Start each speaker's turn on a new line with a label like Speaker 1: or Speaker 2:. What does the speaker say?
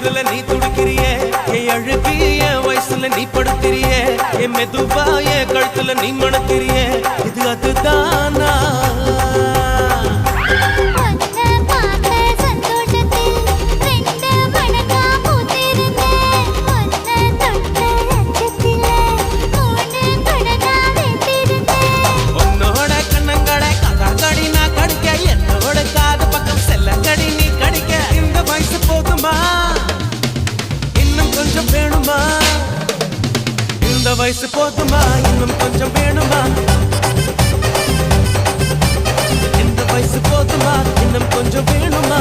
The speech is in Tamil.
Speaker 1: கழுத்துல நீ துடிக்கிறியே என் அழுகி என் வயசுல நீ படுத்திரியே என் மெதுவா என் கழுத்துல நீ மணக்கிறியே இது அதுதானா இந்த வயசு போதுமா இன்னும் கொஞ்சம் வேணுமா இந்த வயசு போதுமா இன்னும் கொஞ்சம் வேணுமா